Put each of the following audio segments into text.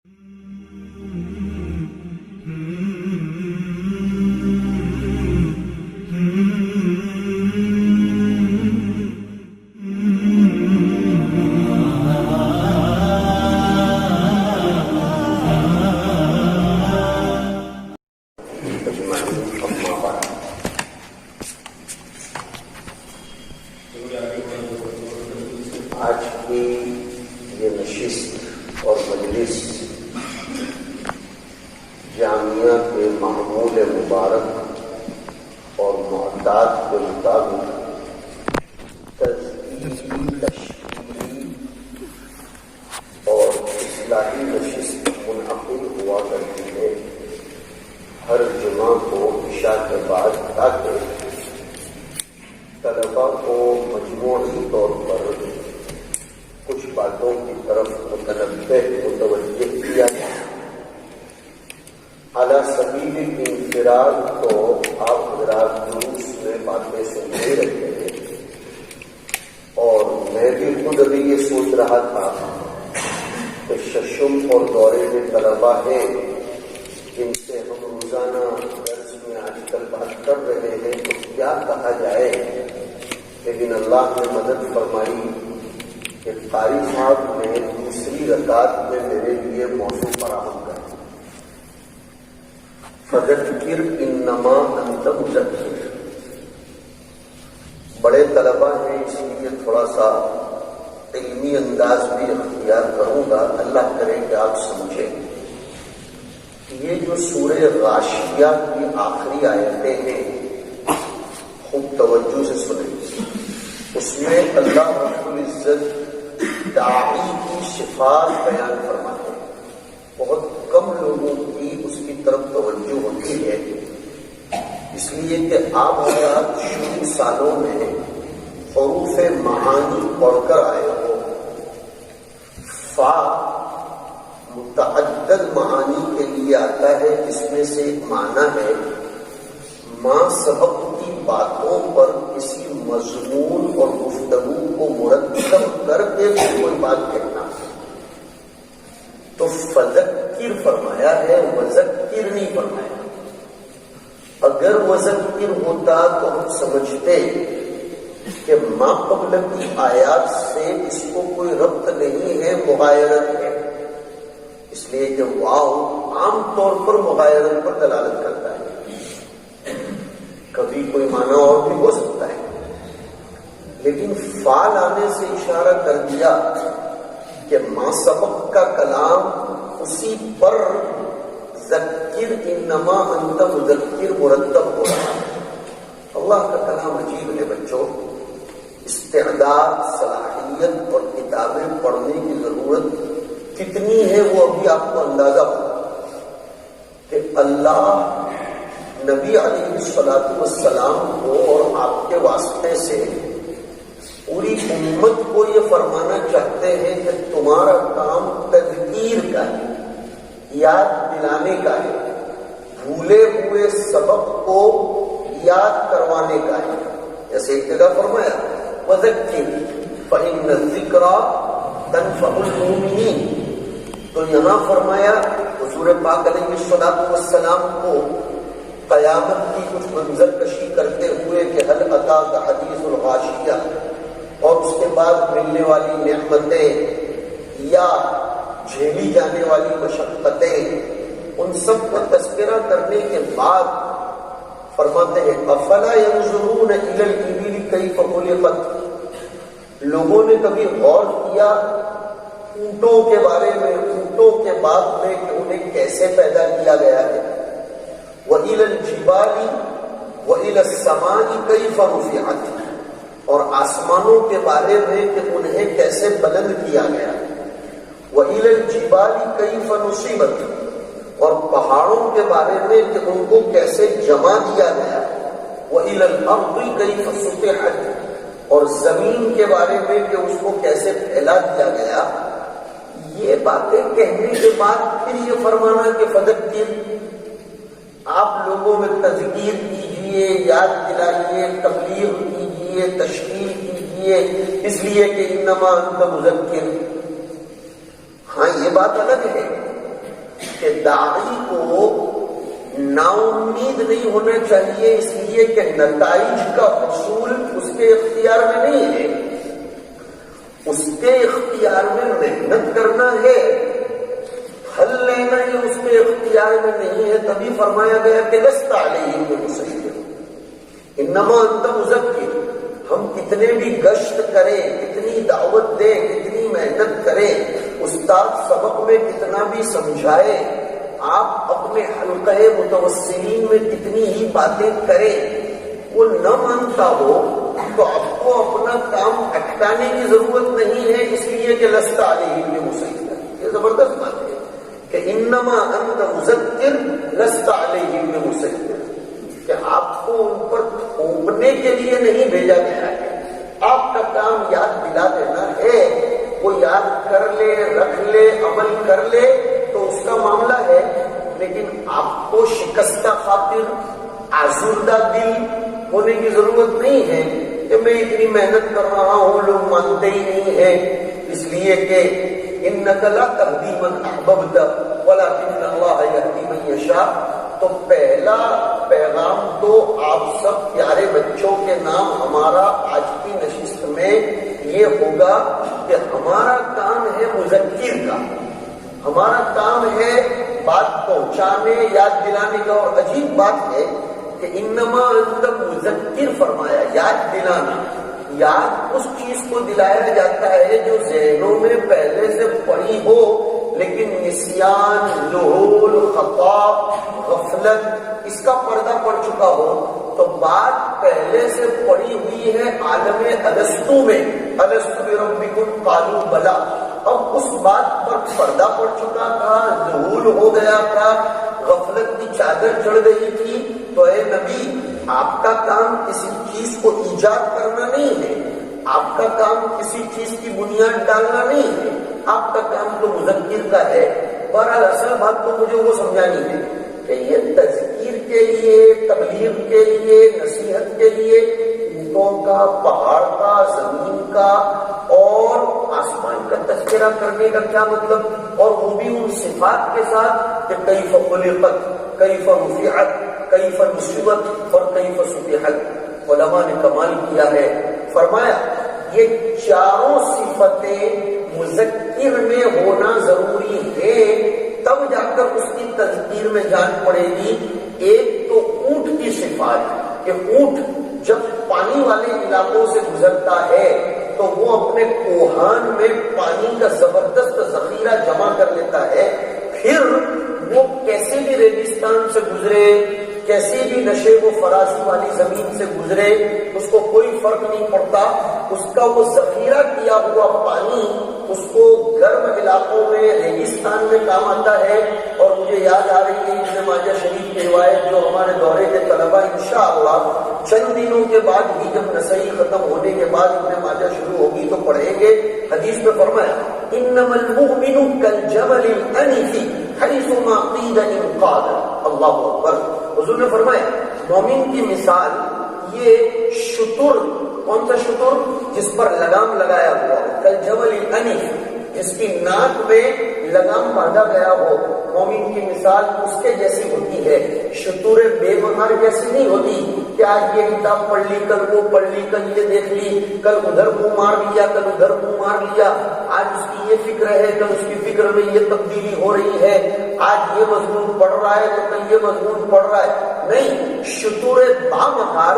آج کی یہ نشست اور مجلس جامعہ کے معمول مبارک اور معدات کے مطابق تشکیلی اور اصلاحی نشست منعقد ہوا کرتی ہے ہر جمعہ کو عشاء کے بعد، تاکہ طلباء کو مجموعی طور پر کچھ باتوں کی طرف متوجہ کیا جائے۔ اعلی سبیل انفراد تو آپ حضرات دروس میں باتیں سنتے رہتے ہیں، اور میں بھی خود ابھی یہ سوچ رہا تھا کہ ششم اور دورے میں طلباء ہیں جن سے ہم روزانہ درس میں آج کل بات کر رہے ہیں، تو کیا کہا جائے، لیکن اللہ نے مدد فرمائی کہ قاری صاحب نے دوسری رکعت میں میرے لیے موضوع فراہم کر فذکر انما انت مذکر۔ بڑے طلباء ہیں، اس لیے تھوڑا سا علمی انداز بھی اختیار کروں گا، اللہ کرے کہ آپ سمجھیں۔ یہ جو سورہ غاشیہ کی آخری آیتیں ہیں، خوب توجہ سے سنیں۔ اس میں اللہ رب العزت داعی کی صفات بیان فرماتے ہیں۔ بہت کم لوگوں کی اس کی طرف توجہ ہوتی ہے، اس لیے کہ آپ حضرات شروع سالوں میں حروف معانی پڑھ کر آئے ہو۔ فا متعدد معانی کے لیے آتا ہے، جس میں سے ایک معنی ہے ما سبق کی باتوں پر کسی مضمون اور گفتگو کو مرتب کر کے کوئی بات کہنا۔ تو فذکر فرمایا ہے، وذکر نہیں فرمایا۔ اگر وذکر ہوتا تو ہم سمجھتے کہ ما قبل کی آیات سے اس کو کوئی ربط نہیں ہے، مغایرت ہے، اس لیے کہ واو عام طور پر مغایرت پر دلالت کرتا ہے، کبھی کوئی معنی اور بھی ہو سکتا ہے، لیکن فعل آنے سے اشارہ کر دیا کہ ما سبق کا کلام اسی پر ذکر انما انت مذکر مرتب ہو رہا ہے۔ اللہ کا کلام عجیب ہے بچوں، استعداد، صلاحیت اور کتابیں پڑھنے کی ضرورت کتنی ہے وہ ابھی آپ کو اندازہ ہو کہ اللہ نبی علیہ الصلوۃ والسلام کو اور آپ کے واسطے سے پوری امت کو یہ فرمانا چاہتے ہیں کہ تمہارا کام تذکیر کا ہے، یاد دلانے کا ہے، بھولے ہوئے سبق کو یاد کروانے کا ہے۔ جیسے ایک جگہ فرمایا وذکر فإن الذکریٰ تنفع المؤمنین، تو یہاں فرمایا حضور پاک علیہ الصلوۃ والسلام کو قیامت کی کچھ منظر کشی کرتے ہوئے کہ هل اتاک حدیث الغاشیہ، اور اس کے بعد ملنے والی نعمتیں یا جھیلی جانے والی مشقتیں، ان سب کا تذکرہ کرنے کے بعد فرماتے ہیں افلا ينظرون الى الابل کیف خلقت، لوگوں نے کبھی غور کیا اونٹوں کے بارے میں، اونٹوں کے بعد میں کہ انہیں کیسے پیدا کیا گیا ہے، وَإِلَى الْجِبَالِ وَإِلَى السَّمَاءِ كَيْفَ رُفِعَتْ، اور آسمانوں کے بارے میں کہ انہیں کیسے بلند کیا گیا، وَإِلَى الْجِبَالِ كَيْفَ نُصِبَتْ، اور پہاڑوں کے بارے میں کہ ان کو کیسے جمع دیا گیا، وَإِلَى الْأَرْضِ كَيْفَ سُطِحَتْ، اور زمین کے بارے میں کہ اس کو کیسے پھیلا دیا گیا۔ یہ باتیں کہنے کے بعد پھر یہ فرمانا کہ فذکر، آپ لوگوں میں تذکیر کیجئے، یاد دلائیے، تبلیغ کیجئے، تشکیل کیجئے، اس لیے کہ انما انت مذکر۔ ہاں یہ بات الگ ہے کہ داعی کو نا امید نہیں ہونا چاہیے، اس لیے کہ نتائج کا حصول اس کے اختیار میں نہیں ہے، اس کے اختیار میں محنت کرنا ہے، پھل لینا یہ اس کے اختیار میں نہیں ہے۔ تبھی فرمایا گیا کہ لست علیہم بمسیطر انما انت مذکر۔ ہم کتنے بھی گشت کریں، کتنی دعوت دیں، کتنی محنت کریں، استاد سبق میں کتنا بھی سمجھائے، آپ اپنے حلقہ متوسلین میں کتنی ہی باتیں کریں، وہ نہ مانتا ہو تو آپ کو اپنا کام اٹکانے کی ضرورت نہیں ہے، اس لیے کہ لست علیہم بمسیطر۔ یہ زبردست بات ہے کہ انما انت مذکر لست علیہم بمسیطر، کہ آپ کو ان پر تھوپنے کے لیے نہیں بھیجا گیا ہے، آپ کا کام یاد دلا دینا ہے، وہ یاد کر لے، رکھ لے، عمل کر لے تو اس کا معاملہ ہے، لیکن آپ کو شکستہ خاطر، آزردہ دل ہونے کی ضرورت نہیں ہے کہ میں اتنی محنت کر رہا ہوں لوگ مانتے ہی نہیں ہیں، اس لیے کہ انک لا تہدی من احببت ولکن اللہ یہدی من یشاء۔ تو پہلا پیغام تو آپ سب پیارے بچوں کے نام ہمارا آج کی نشست میں یہ ہوگا کہ ہمارا کام ہے مذکر کا، ہمارا کام ہے بات پہنچانے، یاد دلانے کا۔ اور عجیب بات ہے کہ انما انت مذکر فرمایا، یاد دلانا، یاد اس چیز کو دلایا جاتا ہے جو ذہنوں میں پہلے سے پڑی ہو، لیکن نسیان، ذہول، خطا، غفلت اس کا پردہ پڑ چکا ہو، تو بات پہلے سے پڑی ہوئی ہے عالم الستو میں، الستو بربکم قالوا بلا۔ اب اس بات پر پردہ پڑ چکا تھا، ذہول ہو گیا تھا، غفلت کی چادر چڑھ گئی تھی، تو اے نبی آپ کا کام کسی چیز کو ایجاد کرنا نہیں ہے، آپ کا کام کسی چیز کی بنیاد ڈالنا نہیں ہے، آپ کا کام تو مذکر کا ہے۔ بہرحال اصل بات تو مجھے وہ سمجھانی ہے کہ یہ تذکیر کے لیے، تبلیغ کے لیے، نصیحت کے لیے اونٹوں کا، پہاڑ کا، زمین کا اور آسمان کا تذکرہ کرنے کا کیا مطلب؟ اور وہ بھی ان صفات کے ساتھ کہ کیف خلقت، کیف رفعت، کیف نصبت اور کیف سطحت۔ علماء نے کمال کیا ہے، فرمایا یہ چاروں صفتیں مذکر میں ہونا ضروری ہے، تب جا کر اس کی تذکیر میں جان پڑے گی۔ ایک تو اونٹ کی صفات کہ اونٹ جب پانی والے علاقوں سے گزرتا ہے تو وہ اپنے کوہان میں پانی کا زبردست ذخیرہ جمع کر لیتا ہے، پھر وہ کیسے بھی ریگستان سے گزرے، کیسی بھی نشیب و فراسی والی زمین سے گزرے، اس کو کوئی فرق نہیں پڑتا، اس کا وہ ذخیرہ کیا ہوا پانی اس کو گرم علاقوں میں، ریگستان میں کام آتا ہے۔ اور مجھے یاد آ رہی ہے ابن ماجہ شریف کی روایت جو ہمارے دورے کے طلبہ انشاءاللہ چند دنوں کے بعد ہی جب نسائی ختم ہونے کے بعد ابن ماجہ شروع ہوگی تو پڑھیں گے۔ حدیث میں فرمایا انما المؤمن کالجبل الانف حیثما قید انقاد۔ اللہ اکبر۔ حضور نے فرمایا مومن کی مثال یہ شتر، کون سا شتر؟ جس پر لگام لگایا ہوا ہو، کالجبل الانف، جس کی ناک میں لگام باندھا گیا ہو، مومن کی مثال اس کے جیسی ہوتی ہے۔ شتر بے مہار جیسی نہیں ہوتی کہ آج یہ کتاب پڑھ لی، کل وہ پڑھ لی، کل یہ دیکھ لی، کل ادھر منہ مار لیا، کل ادھر منہ مار لیا، آج اس کی یہ فکر ہے، کل اس کی فکر میں یہ تبدیلی ہو رہی ہے، آج یہ مضمون پڑھ رہا ہے تو کل یہ مضمون پڑھ رہا ہے۔ نہیں، شتر با مہار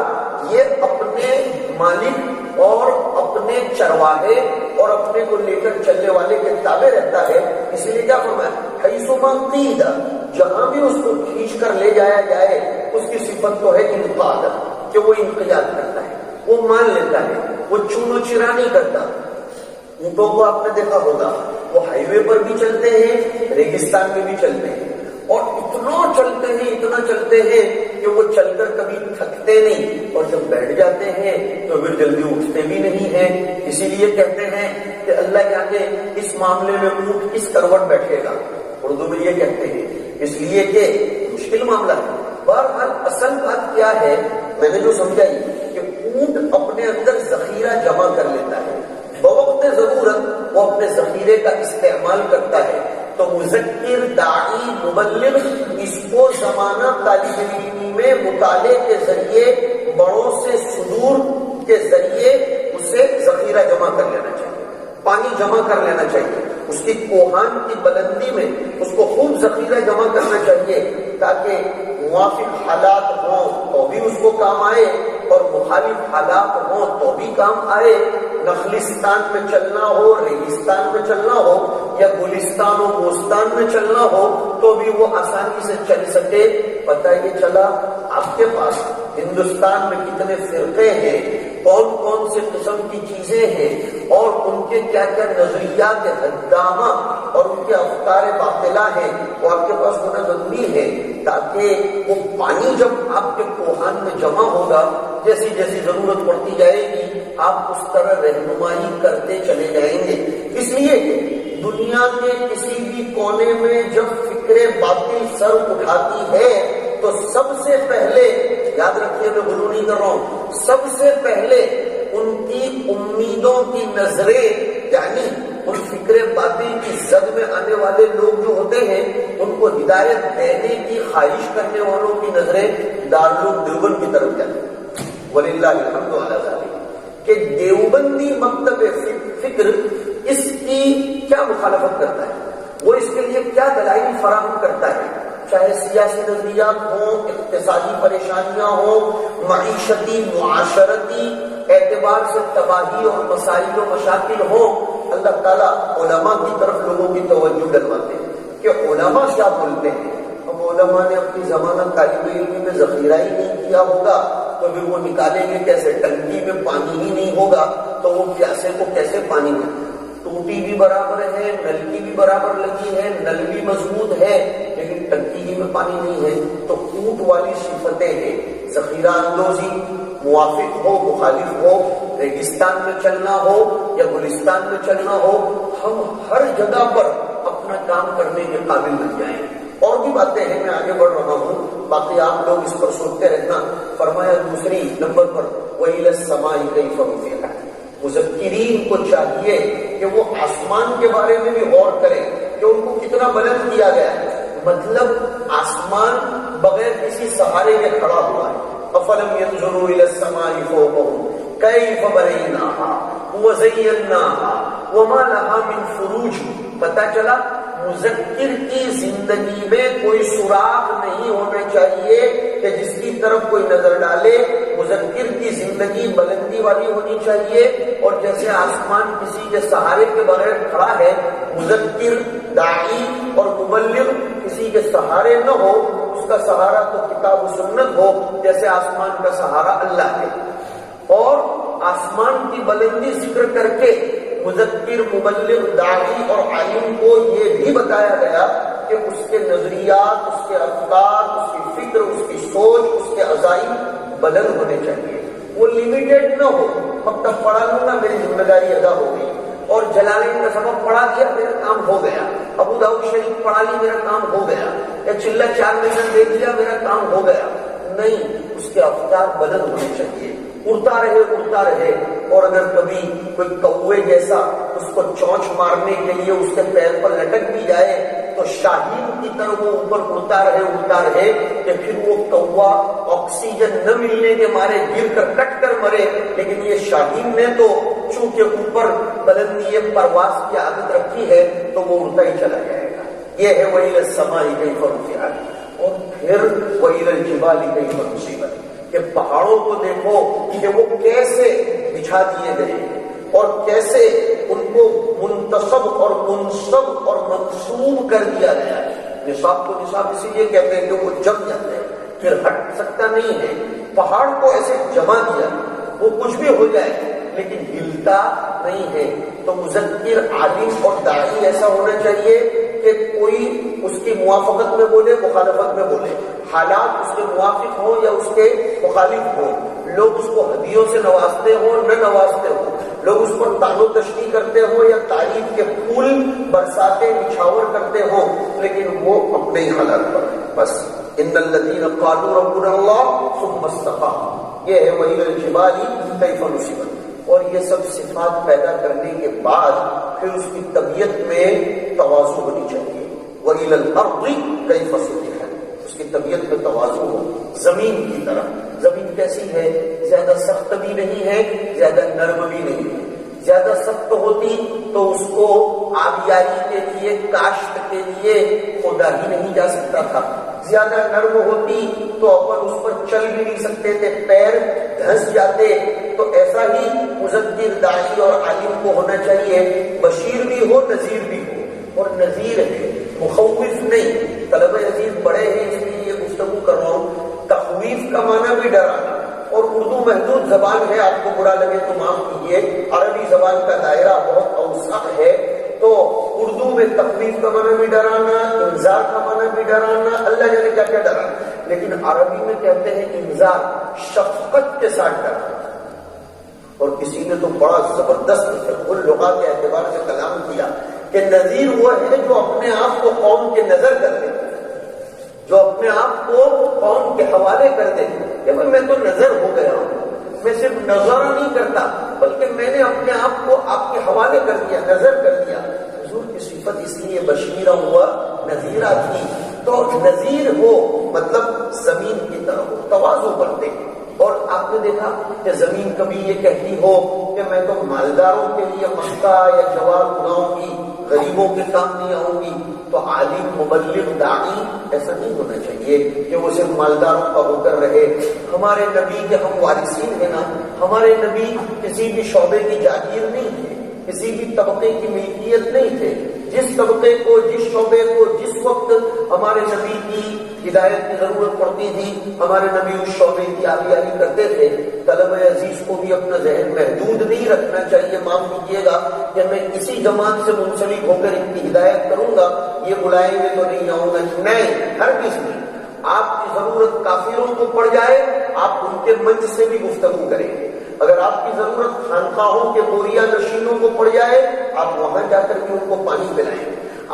یہ اپنے مالک اور اپنے چرواہے اور اپنے کو لے کر چلنے والے کے تابع رہتا ہے۔ اس لیے کیا فرمایا حیثما قید، جہاں بھی اس کو کھینچ کر لے جایا جائے اس کی صفت تو ہے انقیاد، کہ وہ انقیاد کرتا ہے، وہ مان لیتا ہے، وہ چون و چرا نہیں کرتا۔ اونٹوں کو آپ نے دیکھا ہوگا وہ ہائی وے پر بھی چلتے ہیں، ریگستان میں بھی چلتے ہیں، اور اتنا چلتے ہیں کہ وہ چل کر کبھی تھکتے نہیں، اور جب بیٹھ جاتے ہیں تو پھر جلدی اٹھتے بھی نہیں ہیں۔ اسی لیے کہتے ہیں کہ اللہ جانے اس معاملے میں اونٹ کس کروٹ بیٹھے گا، اردو میں یہ کہتے ہیں، اس لیے کہ مشکل معاملہ ہے۔ بہرحال اصل بات کیا ہے میں نے جو سمجھائی کہ اونٹ اپنے اندر ذخیرہ جمع کر لیتا ہے، بوقت ضرورت وہ اپنے ذخیرے کا استعمال کرتا ہے۔ تو مذکر، داعی، مبلغ اس کو زمانہ طالب علمی میں مطالعے کے ذریعے بڑوں سے صدور کے ذریعے اسے ذخیرہ جمع کر لینا چاہیے، پانی جمع کر لینا چاہیے، اس کی کوہان کی بلندی میں اس کو خوب ذخیرہ جمع کرنا چاہیے تاکہ موافق حالات ہوں تو بھی اس کو کام آئے اور مخالف حالات ہوں تو بھی کام آئے۔ نخلستان میں چلنا ہو، ریگستان میں چلنا ہو یا گلستان و بوستان میں چلنا ہو تو بھی وہ آسانی سے چل سکے۔ پتہ یہ چلا آپ کے پاس ہندوستان میں کتنے فرقے ہیں، کون کون سے قسم کی چیزیں ہیں اور ان کے کیا کیا نظریات ہدامہ اور ان کے افکار باطلہ ہیں، وہ آپ کے پاس ہونا ضروری ہے تاکہ وہ پانی جب آپ کے کوہان میں جمع ہوگا، جیسی جیسی ضرورت پڑتی جائے گی آپ اس طرح رہنمائی کرتے چلے جائیں گے۔ اس لیے دنیا کے کسی بھی کونے میں جب فکر باطل سر اٹھاتی ہے تو سب سے پہلے، یاد رکھیے میں غلو نہیں کر رہا ہوں، سب سے پہلے ان کی امیدوں کی نظریں، یعنی ان فکر باطل کی زد میں آنے والے لوگ جو ہوتے ہیں ان کو ہدایت دینے کی خواہش کرنے والوں کی نظریں دارالعلوم دیوبند کی طرف جاتی ہیں۔ وللہ الحمد علی ذالک کہ دیوبندی مکتب فکر اس کی کیا مخالفت کرتا ہے، وہ اس کے لیے کیا دلائل فراہم کرتا ہے، چاہے سیاسی نظریات ہوں، اقتصادی پریشانیاں ہوں، معیشتی معاشرتی اعتبار سے تباہی اور مسائل و مشاکل ہوں، اللہ تعالیٰ علماء کی طرف لوگوں کی توجہ دلواتے ہیں کہ علماء کیا بولتے ہیں۔ اب علماء نے اپنی زمانہ طالب علم میں ذخیرہ ہی نہیں کیا ہوگا تو پھر وہ نکالیں گے کیسے؟ ٹنکی میں پانی ہی نہیں ہوگا تو وہ پیاسے کو کیسے پانی میں؟ ٹوٹی بھی برابر ہے، نلکی بھی برابر لگی ہے، نل بھی مضبوط ہے، لیکن ٹنکی ہی میں پانی نہیں ہے تو کوٹ والی صفتیں ہیں۔ ذخیرہ اندوزی موافق ہو مخالف ہو، ریگستان میں چلنا ہو یا گلستان میں چلنا ہو، ہم ہر جگہ پر اپنا کام کرنے کے قابل بن جائیں۔ اور بھی باتیں ہیں، میں آگے بڑھ رہا ہوں، باقی آپ لوگ اس پر سوچتے رہنا۔ فرمایا دوسری نمبر پر وَإِلَى السَّمَاءِ كَيْفَ رُفِعَتْ، مذکرین کو چاہیے کہ وہ آسمان کے بارے میں بھی غور کریں کہ ان کو کتنا بلند کیا گیا ہے، مطلب آسمان بغیر کسی سہارے کے کھڑا ہوا ہے۔ أَفَلَمْ يَنْظُرُوا إِلَى السَّمَاءِ فَوْقَهُمْ كَيْفَ بَنَيْنَاهَا وَزَيَّنَّاهَا وَمَا لَهَا مِنْ فُرُوجٍ۔ پتہ چلا مذکر کی زندگی میں کوئی سوراخ نہیں ہونا چاہیے کہ جس کی طرف کوئی نظر ڈالے۔ مذکر کی زندگی بلندی والی ہونی چاہیے، اور جیسے آسمان کسی کے سہارے کے بغیر کھڑا ہے، مذکر داعی اور مبلغ کسی کے سہارے نہ ہو، اس کا سہارا تو کتاب و سنت ہو، جیسے آسمان کا سہارا اللہ ہے۔ اور آسمان کی بلندی ذکر کر کے مذکر، مبلغ، داعی اور عالم کو یہ بھی بتایا گیا کہ اس کے نظریات، اس کے افکار، اس کی فکر، اس کی سوچ، اس کے عزائم بلند ہونے چاہیے، وہ لمیٹڈ نہ ہو۔ مکتب پڑھا لوں گا میری ذمہ داری ادا ہو گئی، اور جلالین کا سبق پڑھا دیا میرا کام ہو گیا، ابو داؤد شریف پڑھا لی میرا کام ہو گیا، یا چلہ 4 مہینہ دیکھ لیا میرا کام ہو گیا۔ نہیں، اس کے افکار بلند ہونے چاہیے، اڑتا رہے۔ اور اگر کبھی کوئی کوے جیسا اس کو چونچ مارنے کے لیے اس کے پیر پر لٹک بھی جائے تو شاہین کی طرح وہ اوپر اڑتا رہے کہ پھر وہ کوا آکسیجن نہ ملنے کے مارے گر کر کٹ کر مرے، لیکن یہ شاہین نے تو چونکہ اوپر بلندی پرواز کی عادت رکھی ہے تو وہ اڑتا ہی چلا جائے گا۔ یہ ہے وَإِلَى السَّمَاءِ كَيْفَ رُفِعَتْ۔ اور پھر وَإِلَى الْجِبَالِ كَيْفَ نُصِبَتْ، کہ پہاڑوں کو دیکھو کہ وہ کیسے بچھا دیے گئے اور کیسے ان کو منتصب اور منصب اور منصوب کر دیا گیا ہے۔ نصاب کو نصاب اسی لیے کہتے ہیں کہ وہ جم جاتے ہیں، پھر ہٹ سکتا نہیں ہے۔ پہاڑ کو ایسے جما دیا، وہ کچھ بھی ہو جائے لیکن ہلتا نہیں ہے۔ تو مذکر، عالم اور داعی ایسا ہونا چاہیے کہ کوئی اس کی موافقت میں بولے، مخالفت میں بولے، حالات اس کے موافق ہوں یا اس کے مخالف ہوں، لوگ اس کو ہدیوں سے نوازتے ہوں نہ نوازتے ہوں، لوگ اس پر تان و تشریح کرتے ہوں یا تعریف کے پھول برساتے نچھاور کرتے ہوں، لیکن وہ اپنے ہی حالات پر بس ان الذین قالوا ربنا اللہ ثم استقاموا، یہ ہے وَإِلَى الْجِبَالِ كَيْفَ نُصِبَتْ۔ اور یہ سب صفات پیدا کرنے کے بعد پھر اس کی طبیعت میں تواضع ہونی چاہیے، وَإِلَى الْأَرْضِ كَيْفَ سُطِحَتْ، اس کی طبیعت میں توازن ہو زمین کی طرح. زمین کیسی ہے؟ زیادہ سخت بھی نہیں ہے، زیادہ نرم بھی نہیں ہے. زیادہ سخت ہوتی تو اس کو آبیاری کے لیے، کاشت کے لیے کھودا ہی نہیں جا سکتا تھا. زیادہ نرم ہوتی تو اپن اس پر چل بھی نہیں سکتے تھے، پیر دھنس جاتے. تو ایسا ہی مذکر، داعی اور عالم کو ہونا چاہیے، بشیر بھی ہو، نذیر بھی ہو. اور نذیر ہے، مخوف نہیں. طلبہ عزیز بڑے ہیں اس لیے یہ گفتگو کر رہا ہوں. تخویف کا معنی بھی ڈرانا، اور اردو محدود زبان ہے، آپ کو برا لگے تو معاف کیجیے. عربی زبان کا دائرہ بہت اوسع ہے، تو اردو میں تخویف کا معنی بھی ڈرانا، انذار کا معنی بھی ڈرانا، اللہ جانے کیا کیا ڈرانا. لیکن عربی میں کہتے ہیں انذار، شفقت کے ساتھ ڈرانا. اور کسی نے تو بڑا زبردست فقہ اللغہ کے اعتبار سے کلام کیا کہ نذیر وہ ہے جو اپنے آپ کو قوم کے نظر کر دے، جو اپنے آپ کو قوم کے حوالے کر دے کہ میں تو نظر ہو گیا ہوں. میں صرف نظر نہیں کرتا بلکہ میں نے اپنے آپ کو آپ کے حوالے کر دیا، نظر کر دیا. حضور کی صفت اس لیے بشیرہ ہوا، نذیرہ تھی. تو نذیر ہو مطلب زمین کی طرح ہو، تواضع کرتے. اور آپ نے دیکھا کہ زمین کبھی یہ کہتی ہو کہ میں تو مالداروں کے لیے مکہ یا جوار اگاؤں گی، غریبوں کے کام نہیں آؤں گی. تو عالم، مبلغ، داعی ایسا نہیں ہونا چاہیے کہ وہ صرف مالداروں کا ہو کر رہے. ہمارے نبی کے ہم وارثین ہیں نا. ہمارے نبی کسی بھی شعبے کی جاگیر نہیں تھے، کسی بھی طبقے کی ملکیت نہیں تھے. جس طبقے کو، جس شعبے کو جس وقت ہمارے نبی کی ہدایت کی ضرورت پڑتی تھی، ہمارے نبی اس شعبے کی آبیاری کرتے تھے. طلبہ عزیز کو بھی اپنا ذہن محدود نہیں رکھنا چاہیے. معاف کیجیے گا کہ میں اسی جماعت سے منسلک ہو کر ان کی ہدایت کروں گا، یہ بلائیں گے تو نہیں آؤں گا. نہیں، ہر کس نہیں. آپ کی ضرورت کافروں کو پڑ جائے، آپ ان کے منچ سے بھی گفتگو کریں. اگر آپ کی ضرورت خانقاہوں کے بوریا نشینوں کو پڑ جائے، آپ وہاں جا کر کے ان کو پانی پلائیں.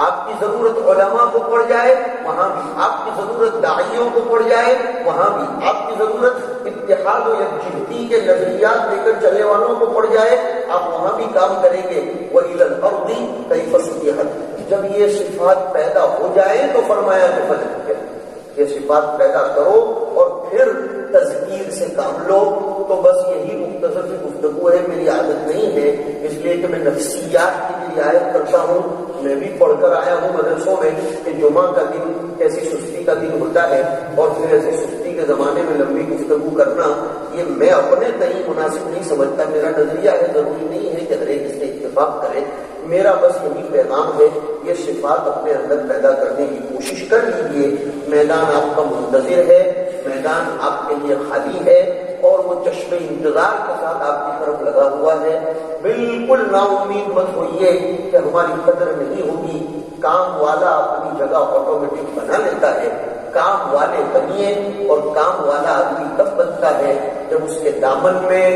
آپ کی ضرورت علماء کو پڑ جائے، وہاں بھی. آپ کی ضرورت داعیوں کو پڑ جائے، وہاں بھی. آپ کی ضرورت اتحاد و یکجہتی کے نظریات لے کر چلنے والوں کو پڑ جائے، آپ وہاں بھی کام کریں گے. وَإِلَى الْأَرْضِ كَيْفَ سُطِحَتْ. جب یہ صفات پیدا ہو جائیں تو فرمایا کہ فَذَكِّرْ، یہ صفات پیدا کرو اور پھر تذکیر سے کام لو. تو بس یہی مختصر سی گفتگو ہے. میری عادت نہیں ہے اس لیے کہ میں نفسیات کی بھی رعایت کرتا ہوں. میں بھی پڑھ کر آیا ہوں مدرسوں میں کہ جمعہ کا دن کیسی سستی کا دن ہوتا ہے، اور پھر ایسی سستی کے زمانے میں لمبی گفتگو کرنا یہ میں اپنے تئیں مناسب نہیں سمجھتا. میرا نظریہ ہے، ضروری نہیں ہے کہ ہر ایک اس سے اتفاق کرے. میرا بس یہی پیغام ہے، یہ صفات اپنے اندر پیدا کرنے کی کوشش کر لیجیے. میدان آپ کا منتظر ہے، میدان آپ کے لیے خالی ہے، اور وہ چشم انتظار کے ساتھ آپ کی طرف لگا ہوا ہے. بالکل نا امید مت ہوئیے کہ ہماری قدر نہیں ہوگی. کام والا اپنی جگہ آٹومیٹک بنا لیتا ہے. کام والے بنیے، اور کام والا آدمی تب بنتا ہے جب اس کے دامن میں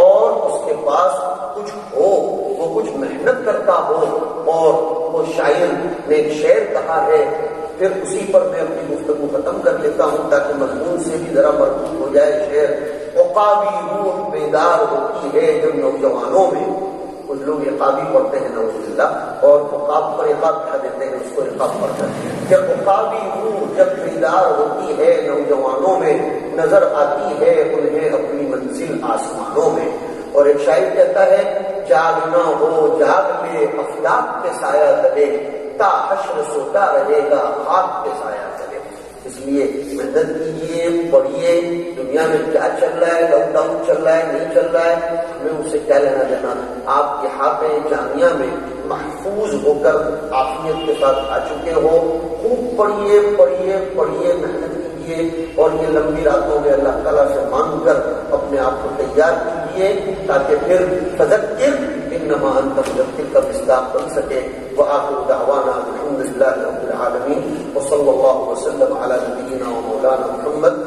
اور اس کے پاس کچھ ہو، وہ کچھ محنت کرتا ہو. اور وہ شاعر نے ایک شعر کہا ہے، پھر اسی پر میں اپنی گفتگو ختم کر لیتا ہوں تاکہ مضمون سے بھی ذرا مربوط ہو جائے شعر. عقابی روح بیدار ہوتی ہے جب نوجوانوں میں. کچھ لوگ عقابی پڑھتے ہیں نعوذ باللہ، اور عقاب پر عقاب کھا دیتے ہیں، اس کو عقاب پڑھتے ہیں. کہ عقابی روح جب بیدار ہوتی ہے نوجوانوں میں، نظر آتی ہے انہیں اپنی منزل آسمانوں میں. اور ایک شاعر کہتا ہے، جاگنا ہو جاگ لے افلاک کے سایہ تلے، تا حشر سوتا رہے گا خاک کے سایہ تلے. اس لیے محنت کیجیے، پڑھیے. دنیا میں کیا چل رہا ہے، لاک ڈاؤن چل رہا ہے، نہیں چل رہا ہے، ہمیں اس سے کیا لینا دینا. آپ یہاں جامعہ میں محفوظ ہو کر عافیت کے ساتھ آ چکے ہو. خوب پڑھیے پڑھیے پڑھیے، محنت کیجیے، اور یہ لمبی راتوں میں اللہ تعالیٰ سے مانگ کر اپنے آپ کو تیار کیجیے تاکہ پھر فذکر انما انت مذکر کا مصداق بن سکے. وآخر دعوانا الحمد للہ رب العالمین، وصلی اللہ وسلم علی نبینا و مولانا محمد.